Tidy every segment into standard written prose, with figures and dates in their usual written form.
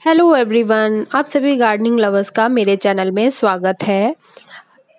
Hello everyone, आप सभी gardening lovers का मेरे चैनल में स्वागत है।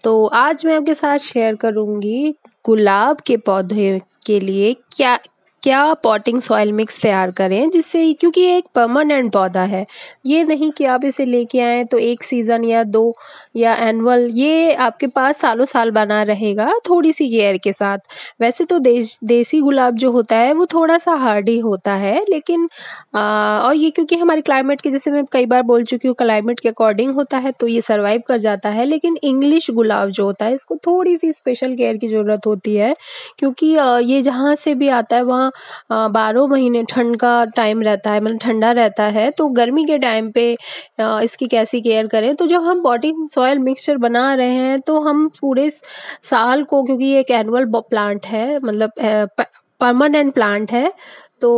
तो आज मैं आपके साथ शेयर करूंगी गुलाब के पौधे के लिए क्या क्या पॉटिंग सॉइल मिक्स तैयार करें, जिससे क्योंकि ये एक परमानेंट पौधा है। ये नहीं कि आप इसे लेके आए तो एक सीजन या दो या एनुअल, ये आपके पास सालों साल बना रहेगा थोड़ी सी केयर के साथ। वैसे तो देसी गुलाब जो होता है वो थोड़ा सा हार्डी होता है, लेकिन और ये क्योंकि हमारे क्लाइमेट के, जैसे मैं कई बार बोल चुकी हूँ, क्लाइमेट के अकॉर्डिंग होता है तो ये सर्वाइव कर जाता है। लेकिन इंग्लिश गुलाब जो होता है इसको थोड़ी सी स्पेशल केयर की ज़रूरत होती है, क्योंकि ये जहाँ से भी आता है वहाँ 12 महीने ठंड का टाइम रहता है, मतलब ठंडा रहता है। तो गर्मी के टाइम पे इसकी कैसी केयर करें, तो जब हम पॉटिंग सॉइल मिक्सचर बना रहे हैं तो हम पूरे साल को, क्योंकि ये एक एनुअल प्लांट है, मतलब परमानेंट प्लांट है, तो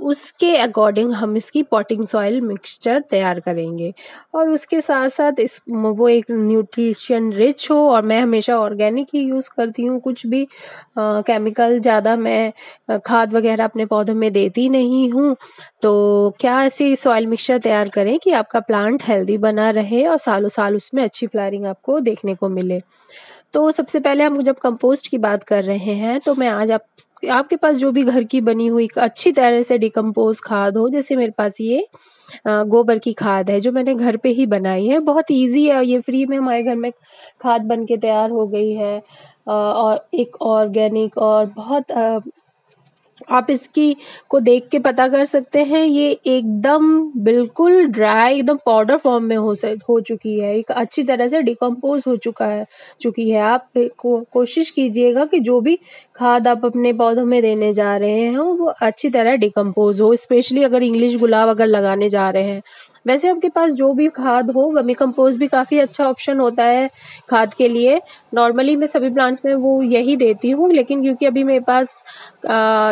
उसके अकॉर्डिंग हम इसकी पॉटिंग सॉइल मिक्सचर तैयार करेंगे। और उसके साथ साथ इस वो एक न्यूट्रिशन रिच हो, और मैं हमेशा ऑर्गेनिक ही यूज़ करती हूँ। कुछ भी केमिकल ज़्यादा मैं खाद वगैरह अपने पौधों में देती नहीं हूँ। तो क्या ऐसी सॉइल मिक्सचर तैयार करें कि आपका प्लांट हेल्दी बना रहे और सालों साल उसमें अच्छी फ्लावरिंग आपको देखने को मिले। तो सबसे पहले हम जब कंपोस्ट की बात कर रहे हैं, तो मैं आज आपके पास जो भी घर की बनी हुई अच्छी तरह से डिकम्पोज खाद हो, जैसे मेरे पास ये गोबर की खाद है जो मैंने घर पे ही बनाई है। बहुत इजी है, ये फ्री में हमारे घर में खाद बन के तैयार हो गई है। और एक ऑर्गेनिक और बहुत आप इसकी को देख के पता कर सकते हैं, ये एकदम बिल्कुल ड्राई, एकदम पाउडर फॉर्म में हो चुकी है, एक अच्छी तरह से डिकम्पोज हो चुकी है। आप कोशिश कीजिएगा कि जो भी खाद आप अपने पौधों में देने जा रहे हैं वो अच्छी तरह डिकम्पोज हो, स्पेशली अगर इंग्लिश गुलाब अगर लगाने जा रहे हैं। वैसे आपके पास जो भी खाद हो, वर्मी कंपोस्ट भी काफ़ी अच्छा ऑप्शन होता है खाद के लिए। नॉर्मली मैं सभी प्लांट्स में वो यही देती हूँ, लेकिन क्योंकि अभी मेरे पास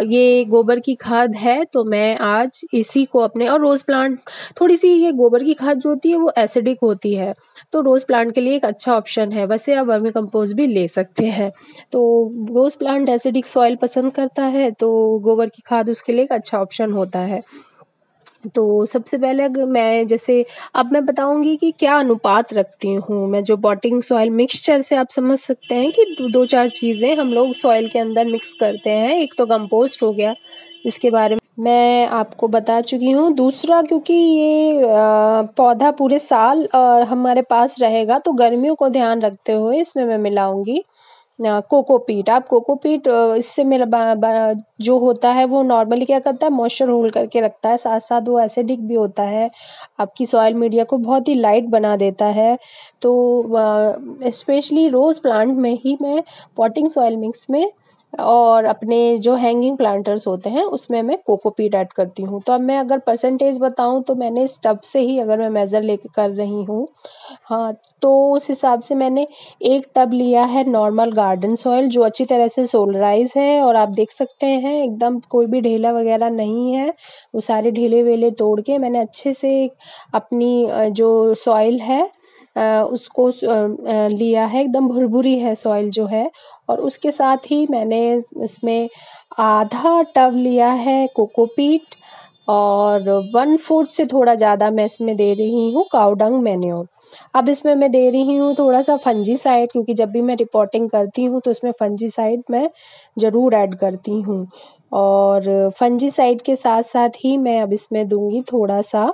ये गोबर की खाद है तो मैं आज इसी को अपने, और रोज़ प्लांट, थोड़ी सी ये गोबर की खाद जो होती है वो एसिडिक होती है, तो रोज़ प्लांट के लिए एक अच्छा ऑप्शन है। वैसे आप वर्मी कंपोस्ट भी ले सकते हैं। तो रोज़ प्लांट एसिडिक सॉइल पसंद करता है, तो गोबर की खाद उसके लिए एक अच्छा ऑप्शन होता है। तो सबसे पहले अगर मैं जैसे अब मैं बताऊंगी कि क्या अनुपात रखती हूँ मैं, जो पॉटिंग सॉइल मिक्सचर से आप समझ सकते हैं कि दो चार चीज़ें हम लोग सॉइल के अंदर मिक्स करते हैं। एक तो कंपोस्ट हो गया, इसके बारे में मैं आपको बता चुकी हूँ। दूसरा, क्योंकि ये पौधा पूरे साल हमारे पास रहेगा, तो गर्मियों को ध्यान रखते हुए इसमें मैं मिलाऊंगी कोकोपीट। आप कोकोपीट इससे जो होता है वो नॉर्मली क्या करता है, मॉइस्चर होल्ड करके रखता है, साथ साथ वो एसिडिक भी होता है, आपकी सॉइल मीडिया को बहुत ही लाइट बना देता है। तो स्पेशली रोज़ प्लांट में ही मैं पॉटिंग सॉइल मिक्स में और अपने जो हैंगिंग प्लांटर्स होते हैं उसमें मैं कोकोपीट ऐड करती हूँ। तो अब मैं अगर परसेंटेज बताऊँ, तो मैंने इस टब से ही अगर मैं मेज़र लेके कर रही हूँ, हाँ, तो उस हिसाब से मैंने एक टब लिया है नॉर्मल गार्डन सॉइल, जो अच्छी तरह से सोलराइज है, और आप देख सकते हैं एकदम कोई भी ढेला वगैरह नहीं है। वो सारे ढेले वेले तोड़ के मैंने अच्छे से अपनी जो सॉइल है उसको लिया है, एकदम भुरभुरी है सॉइल जो है। और उसके साथ ही मैंने इसमें आधा टब लिया है कोकोपीट, और 1/4 से थोड़ा ज़्यादा मैं इसमें दे रही हूँ काऊ डंग मैन्योर। अब इसमें मैं दे रही हूँ थोड़ा सा फंजीसाइड, क्योंकि जब भी मैं रिपोर्टिंग करती हूँ तो इसमें फंजीसाइड मैं ज़रूर ऐड करती हूँ। और फंजीसाइड के साथ साथ ही मैं अब इसमें दूंगी थोड़ा सा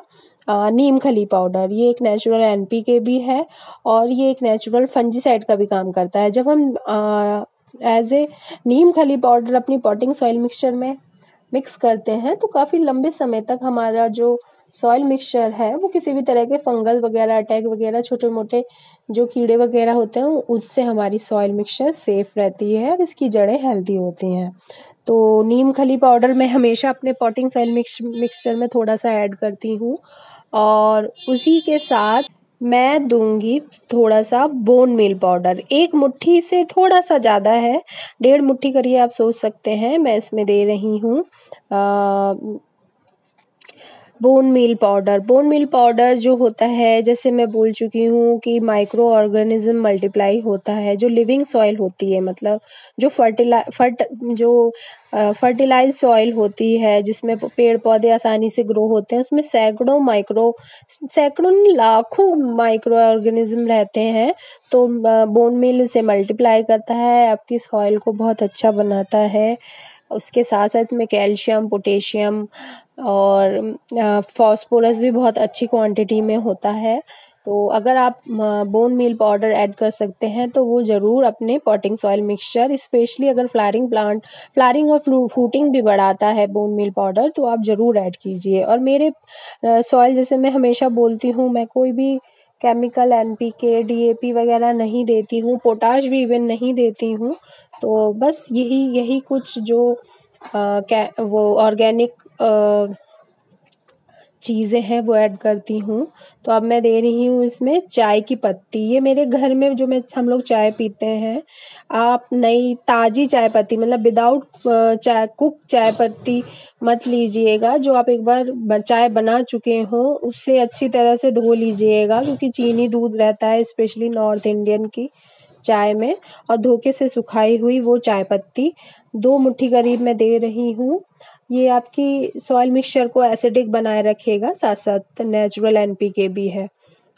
नीम खली पाउडर। ये एक नेचुरल एनपीके भी है, और ये एक नेचुरल फंजीसाइड का भी काम करता है। जब हम एज ए नीम खली पाउडर अपनी पॉटिंग सॉइल मिक्सचर में मिक्स करते हैं, तो काफ़ी लंबे समय तक हमारा जो सॉइल मिक्सचर है वो किसी भी तरह के फंगल वगैरह अटैक वगैरह, छोटे मोटे जो कीड़े वगैरह होते हैं, उससे हमारी सॉइल मिक्सचर सेफ रहती है और इसकी जड़ें हेल्दी होती हैं। तो नीम खली पाउडर मैं हमेशा अपने पॉटिंग सॉइल मिक्सचर में थोड़ा सा ऐड करती हूँ, और उसी के साथ मैं दूंगी थोड़ा सा बोन मील पाउडर। एक मुट्ठी से थोड़ा सा ज़्यादा है, 1.5 मुट्ठी करिए आप सोच सकते हैं, मैं इसमें दे रही हूँ बोन मील पाउडर जो होता है, जैसे मैं बोल चुकी हूँ कि माइक्रो ऑर्गेनिज्म मल्टीप्लाई होता है, जो लिविंग सॉइल होती है, मतलब जो फर्टिलाइज सॉइल होती है जिसमें पेड़ पौधे आसानी से ग्रो होते हैं, उसमें सैकड़ों लाखों माइक्रो ऑर्गेनिज्म रहते हैं। तो बोन मील उसे मल्टीप्लाई करता है, आपकी सॉइल को बहुत अच्छा बनाता है। उसके साथ साथ में कैल्शियम, पोटेशियम और फास्फोरस भी बहुत अच्छी क्वांटिटी में होता है। तो अगर आप बोन मील पाउडर ऐड कर सकते हैं तो वो ज़रूर अपने पॉटिंग सॉइल मिक्सचर, स्पेशली अगर फ्लावरिंग और फ्रूटिंग भी बढ़ाता है बोन मील पाउडर, तो आप ज़रूर ऐड कीजिए। और मेरे सॉइल, जैसे मैं हमेशा बोलती हूँ, मैं कोई भी केमिकल NPK DAP वगैरह नहीं देती हूँ, पोटाश भी इवन नहीं देती हूँ। तो बस यही कुछ जो वो ऑर्गेनिक चीज़ें हैं वो ऐड करती हूँ। तो अब मैं दे रही हूँ इसमें चाय की पत्ती। ये मेरे घर में जो हम लोग चाय पीते हैं, आप नई ताज़ी चाय पत्ती, मतलब विदाउट चाय पत्ती मत लीजिएगा। जो आप एक बार चाय बना चुके हो उससे अच्छी तरह से धो लीजिएगा, क्योंकि चीनी दूध रहता है स्पेशली नॉर्थ इंडियन की चाय में। और धोखे से सुखाई हुई वो चाय पत्ती 2 मुट्ठी करीब मैं दे रही हूँ। ये आपकी सॉइल मिक्सचर को एसिडिक बनाए रखेगा, साथ साथ नेचुरल NPK भी है।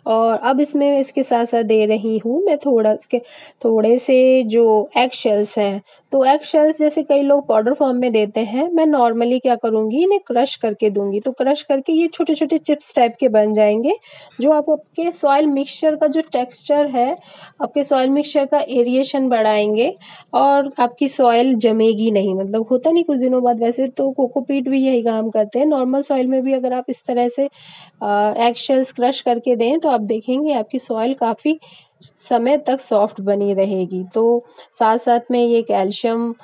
और अब इसमें इसके साथ साथ दे रही हूँ मैं थोड़े से जो एग शेल्स हैं। तो एग शेल्स जैसे कई लोग पाउडर फॉर्म में देते हैं, मैं नॉर्मली क्या करूँगी, इन्हें क्रश करके दूंगी। तो क्रश करके ये छोटे छोटे चिप्स टाइप के बन जाएंगे, जो आप आपके सॉइल मिक्सचर का जो टेक्सचर है, आपके सॉइल मिक्सचर का एरिएशन बढ़ाएंगे और आपकी सॉइल जमेगी नहीं। मतलब होता नहीं कुछ दिनों बाद, वैसे तो कोकोपीट भी यही काम करते हैं। नॉर्मल सॉइल में भी अगर आप इस तरह से एग शेल्स क्रश करके दें तो आप देखेंगे आपकी सॉइल काफ़ी समय तक सॉफ्ट बनी रहेगी। तो साथ साथ में ये कैल्शियम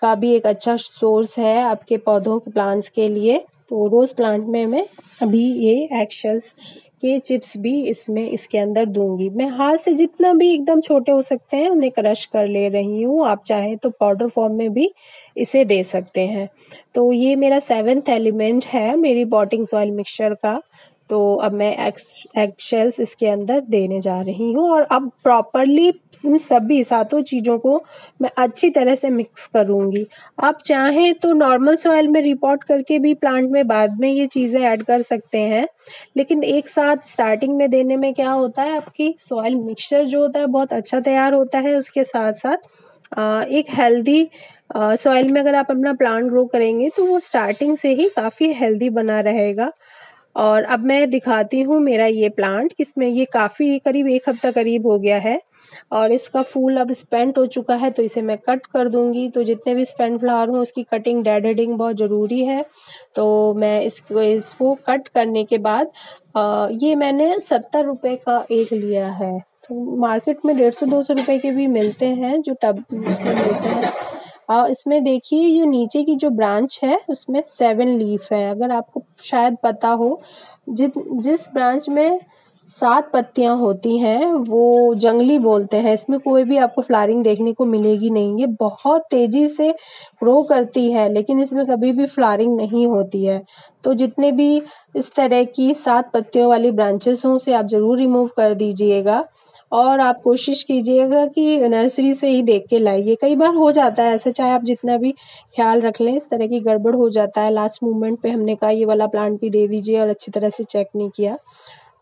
का भी एक अच्छा सोर्स है आपके पौधों के प्लांट्स के लिए। तो रोज़ प्लांट में मैं अभी ये एग शेल्स के चिप्स भी इसके अंदर दूंगी। मैं हाथ से जितना भी एकदम छोटे हो सकते हैं उन्हें क्रश कर ले रही हूँ। आप चाहें तो पाउडर फॉर्म में भी इसे दे सकते हैं। तो ये मेरा 7th एलिमेंट है मेरी पॉटिंग सॉइल मिक्सचर का। तो अब मैं एग शेल्स इसके अंदर देने जा रही हूँ और अब प्रॉपरली इन सभी सातों चीज़ों को मैं अच्छी तरह से मिक्स करूँगी। आप चाहें तो नॉर्मल सॉइल में रिपोर्ट करके भी प्लांट में बाद में ये चीज़ें ऐड कर सकते हैं, लेकिन एक साथ स्टार्टिंग में देने में क्या होता है, आपकी सॉइल मिक्सचर जो होता है बहुत अच्छा तैयार होता है। उसके साथ साथ एक हेल्दी सॉइल में अगर आप अपना प्लांट ग्रो करेंगे तो वो स्टार्टिंग से ही काफ़ी हेल्दी बना रहेगा। और अब मैं दिखाती हूँ मेरा ये प्लांट, किसमें ये काफ़ी करीब 1 हफ्ता करीब हो गया है और इसका फूल अब स्पेंट हो चुका है, तो इसे मैं कट कर दूंगी। तो जितने भी स्पेंट फ्लावर हों उसकी कटिंग, डेड हेडिंग बहुत ज़रूरी है। तो मैं इसको कट करने के बाद ये मैंने 70 रुपये का एक लिया है। तो मार्केट में 150-200 रुपये के भी मिलते हैं जो टब उसमें मिलते हैं। इसमें देखिए ये नीचे की जो ब्रांच है उसमें 7 लीफ है। अगर आपको शायद पता हो, जिस ब्रांच में 7 पत्तियां होती हैं वो जंगली बोलते हैं। इसमें कोई भी आपको फ्लावरिंग देखने को मिलेगी नहीं। ये बहुत तेजी से ग्रो करती है लेकिन इसमें कभी भी फ्लावरिंग नहीं होती है। तो जितने भी इस तरह की 7 पत्तियों वाली ब्रांचेस हों उसे आप ज़रूर रिमूव कर दीजिएगा और आप कोशिश कीजिएगा कि नर्सरी से ही देख के लाइए। कई बार हो जाता है ऐसे, चाहे आप जितना भी ख्याल रख लें इस तरह की गड़बड़ हो जाता है। लास्ट मोमेंट पे हमने कहा ये वाला प्लांट भी दे दीजिए और अच्छी तरह से चेक नहीं किया।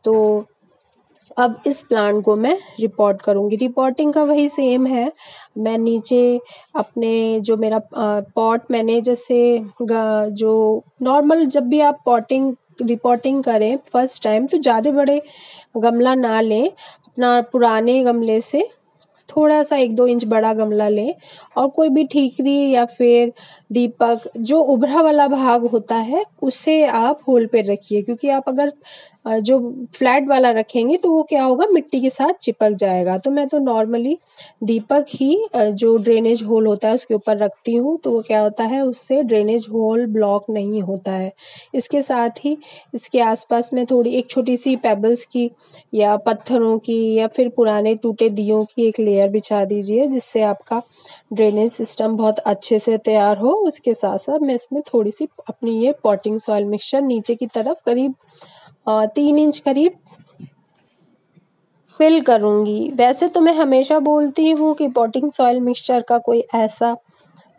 तो अब इस प्लांट को मैं रिपोर्ट करूँगी। रिपोर्टिंग का वही सेम है। मैं नीचे अपने जो मेरा पॉट मैंने जैसे जो नॉर्मल, जब भी आप रिपोर्टिंग करें फर्स्ट टाइम तो ज़्यादा बड़े गमला ना लें, अपना पुराने गमले से थोड़ा सा 1-2 इंच बड़ा गमला लें और कोई भी ठीकरी या फिर दीपक जो उभरा वाला भाग होता है उसे आप होल पे रखिए, क्योंकि आप अगर जो फ्लैट वाला रखेंगे तो वो क्या होगा, मिट्टी के साथ चिपक जाएगा। तो मैं तो नॉर्मली दीपक ही जो ड्रेनेज होल होता है उसके ऊपर रखती हूँ, तो वो क्या होता है उससे ड्रेनेज होल ब्लॉक नहीं होता है। इसके साथ ही इसके आसपास में थोड़ी एक छोटी सी पेबल्स की या पत्थरों की या फिर पुराने टूटे दियों की एक लेयर लेयर बिछा दीजिए, जिससे आपका ड्रेनेज सिस्टम बहुत अच्छे से तैयार हो। उसके साथ साथ मैं इसमें थोड़ी सी अपनी ये पॉटिंग सॉइल मिक्सचर नीचे की तरफ करीब 3 इंच करीब फिल करूँगी। वैसे तो मैं हमेशा बोलती हूँ कि पॉटिंग सॉइल मिक्सचर का कोई ऐसा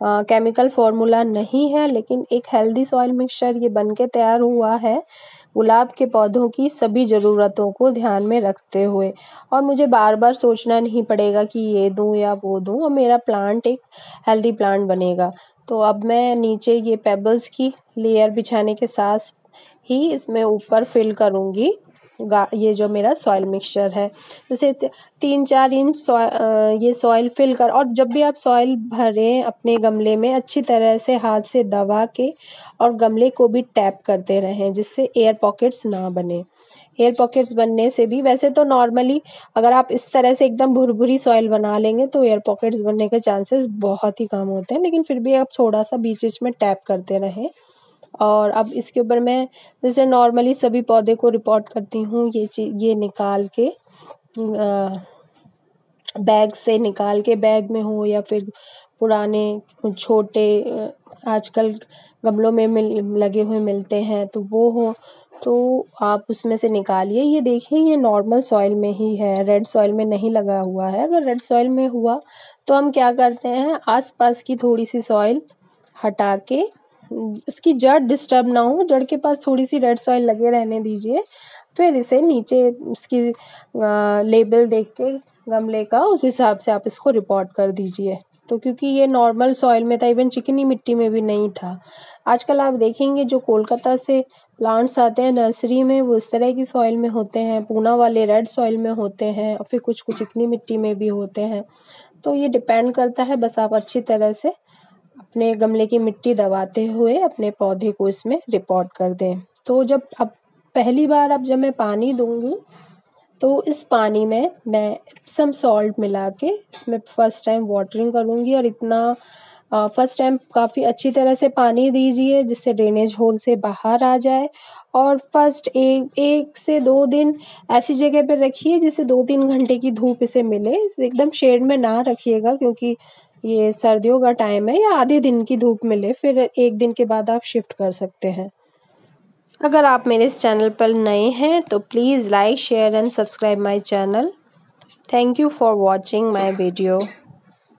केमिकल फॉर्मूला नहीं है, लेकिन एक हेल्दी सॉइल मिक्सचर ये बन के तैयार हुआ है गुलाब के पौधों की सभी ज़रूरतों को ध्यान में रखते हुए, और मुझे बार बार सोचना नहीं पड़ेगा कि ये दूँ या वो दूँ, और मेरा प्लांट एक हेल्दी प्लांट बनेगा। तो अब मैं नीचे ये पेबल्स की लेयर बिछाने के साथ ही इसमें ऊपर फिल करूँगी ये जो मेरा सॉइल मिक्सचर है। जैसे 3-4 इंच ये सॉइल फिल कर, और जब भी आप सॉइल भरें अपने गमले में अच्छी तरह से हाथ से दबा के और गमले को भी टैप करते रहें, जिससे एयर पॉकेट्स ना बने। एयर पॉकेट्स बनने से भी, वैसे तो नॉर्मली अगर आप इस तरह से एकदम भुरभुरी सॉइल बना लेंगे तो एयर पॉकेट्स बनने के चांसेस बहुत ही कम होते हैं, लेकिन फिर भी आप थोड़ा सा बीच बीच में टैप करते रहें। और अब इसके ऊपर मैं जैसे नॉर्मली सभी पौधे को रिपोर्ट करती हूँ, ये निकाल के बैग से निकाल के, बैग में हो या फिर पुराने छोटे आजकल गमलों में लगे हुए मिलते हैं, तो वो हो तो आप उसमें से निकालिए। ये देखिए ये नॉर्मल सॉइल में ही है, रेड सॉइल में नहीं लगा हुआ है। अगर रेड सॉइल में हुआ तो हम क्या करते हैं, आसपास की थोड़ी सी सॉइल हटा के उसकी जड़ डिस्टर्ब ना हो, जड़ के पास थोड़ी सी रेड सॉइल लगे रहने दीजिए। फिर इसे नीचे उसकी लेबल देख के गमले का, उस हिसाब से आप इसको रिपोर्ट कर दीजिए। तो क्योंकि ये नॉर्मल सॉइल में था, इवन चिकनी मिट्टी में भी नहीं था। आजकल आप देखेंगे जो कोलकाता से प्लांट्स आते हैं नर्सरी में, वो इस तरह की सॉइल में होते हैं, पूना वाले रेड सॉइल में होते हैं, और फिर कुछ चिकनी मिट्टी में भी होते हैं। तो ये डिपेंड करता है, बस आप अच्छी तरह से अपने गमले की मिट्टी दबाते हुए अपने पौधे को इसमें रिपोर्ट कर दें। तो जब अब पहली बार अब जब मैं पानी दूंगी तो इस पानी में मैं एप्सम सॉल्ट मिला के इसमें फर्स्ट टाइम वाटरिंग करूंगी, और इतना फर्स्ट टाइम काफ़ी अच्छी तरह से पानी दीजिए जिससे ड्रेनेज होल से बाहर आ जाए। और फर्स्ट एक से 2 दिन ऐसी जगह पर रखिए जिससे 2-3 घंटे की धूप इसे मिले। एकदम शेड में ना रखिएगा क्योंकि ये सर्दियों का टाइम है, या आधे दिन की धूप मिले, फिर 1 दिन के बाद आप शिफ्ट कर सकते हैं। अगर आप मेरे इस चैनल पर नए हैं तो please like, share and subscribe my channel. Thank you for watching my video.